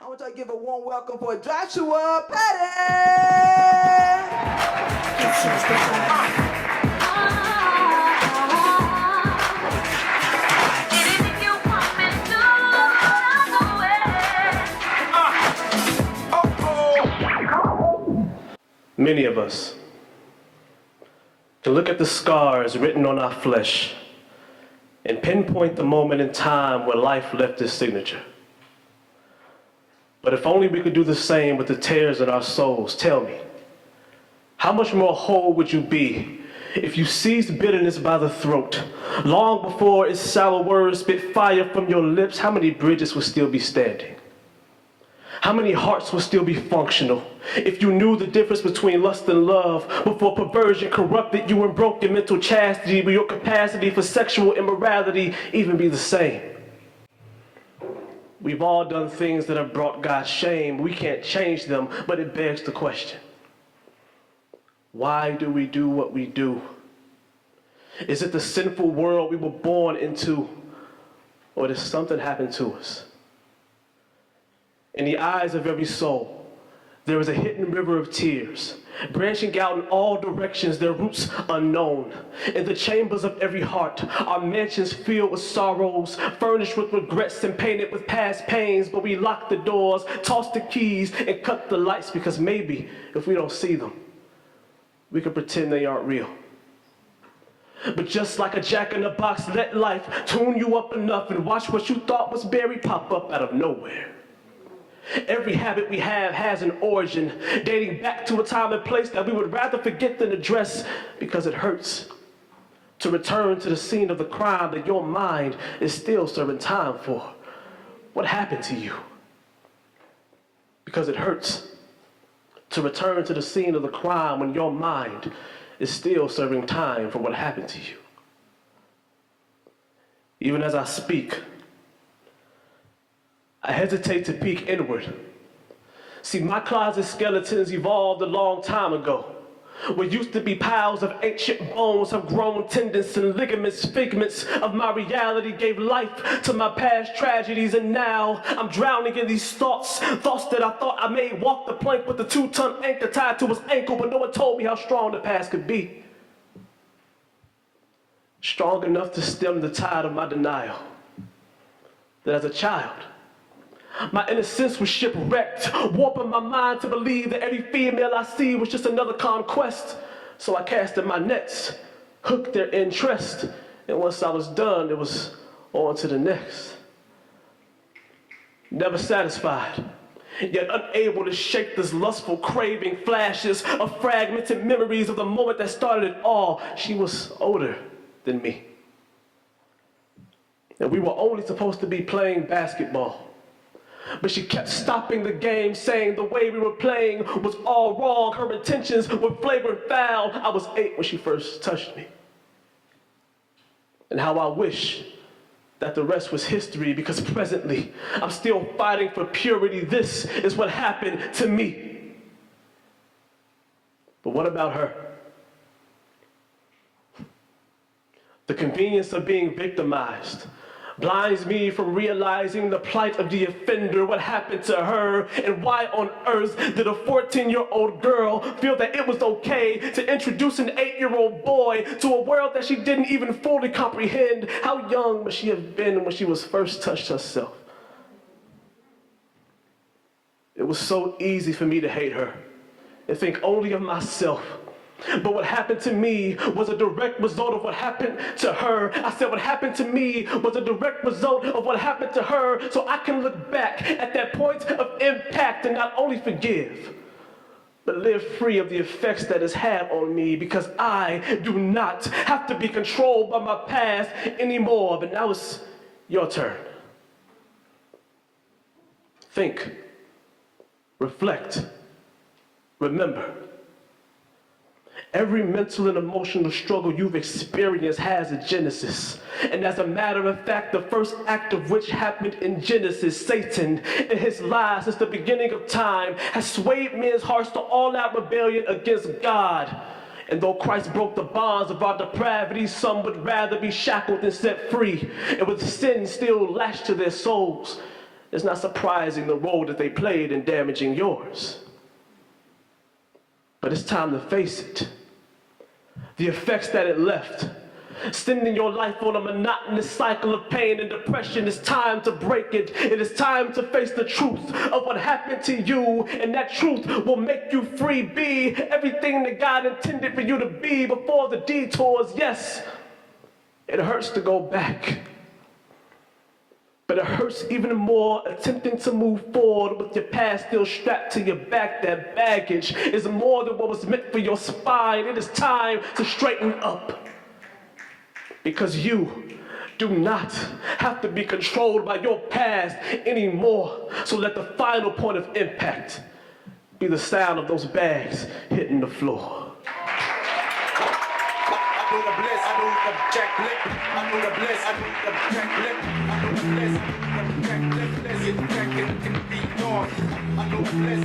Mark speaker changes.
Speaker 1: I want y'all to give a warm welcome for Joshua Patton.
Speaker 2: Many of us can look at the scars written on our flesh and pinpoint the moment in time where life left its signature. But if only we could do the same with the tears in our souls. Tell me, how much more whole would you be if you seized bitterness by the throat? Long before its sour words spit fire from your lips, how many bridges would still be standing? How many hearts would still be functional if you knew the difference between lust and love before perversion corrupted you and broke your mental chastity? Will your capacity for sexual immorality even be the same? We've all done things that have brought God shame. We can't change them, but it begs the question, why do we do what we do? Is it the sinful world we were born into, or did something happen to us? In the eyes of every soul, there is a hidden river of tears, branching out in all directions, their roots unknown. In the chambers of every heart are mansions filled with sorrows, furnished with regrets and painted with past pains, but we lock the doors, toss the keys, and cut the lights because maybe if we don't see them, we can pretend they aren't real. But just like a jack-in-the-box, let life tune you up enough and watch what you thought was buried pop up out of nowhere. Every habit we have has an origin, dating back to a time and place that we would rather forget than address because it hurts to return to the scene of the crime that your mind is still serving time for. What happened to you? Because it hurts to return to the scene of the crime when your mind is still serving time for what happened to you. Even as I speak, I hesitate to peek inward. See, my closet skeletons evolved a long time ago. What used to be piles of ancient bones have grown tendons and ligaments, figments of my reality gave life to my past tragedies, and now I'm drowning in these thoughts that I thought I made walk the plank with a 2-ton anchor tied to his ankle, but no one told me how strong the past could be. Strong enough to stem the tide of my denial. That as a child, my innocence was shipwrecked, warping my mind to believe that every female I see was just another conquest. So I casted my nets, hooked their interest, and once I was done, it was on to the next. Never satisfied, yet unable to shake this lustful craving, flashes of fragmented memories of the moment that started it all. She was older than me. And we were only supposed to be playing basketball. But she kept stopping the game, saying the way we were playing was all wrong. Her intentions were flagrant foul. I was 8 when she first touched me. And how I wish that the rest was history, because presently I'm still fighting for purity. This is what happened to me. But what about her? The convenience of being victimized blinds me from realizing the plight of the offender, what happened to her, and why on earth did a 14-year-old girl feel that it was okay to introduce an 8-year-old boy to a world that she didn't even fully comprehend? How young must she have been when she was first touched herself? It was so easy for me to hate her and think only of myself. But what happened to me was a direct result of what happened to her. I said what happened to me was a direct result of what happened to her, so I can look back at that point of impact and not only forgive, but live free of the effects that it's had on me, because I do not have to be controlled by my past anymore. But now it's your turn. Think, reflect, remember. Every mental and emotional struggle you've experienced has a genesis. And as a matter of fact, the first act of which happened in Genesis, Satan, in his lies since the beginning of time, has swayed men's hearts to all-out rebellion against God. And though Christ broke the bonds of our depravity, some would rather be shackled than set free, and with sin still lashed to their souls. it's not surprising the role that they played in damaging yours. But it's time to face it. The effects that it left, sending your life on a monotonous cycle of pain and depression. It's time to break it. It is time to face the truth of what happened to you, and that truth will make you free. Be everything that God intended for you to be before the detours. Yes, it hurts to go back, but it hurts even more attempting to move forward with your past still strapped to your back. That baggage is more than what was meant for your spine. It is time to straighten up. Because you do not have to be controlled by your past anymore. So let the final point of impact be the sound of those bags hitting the floor. I know the bliss,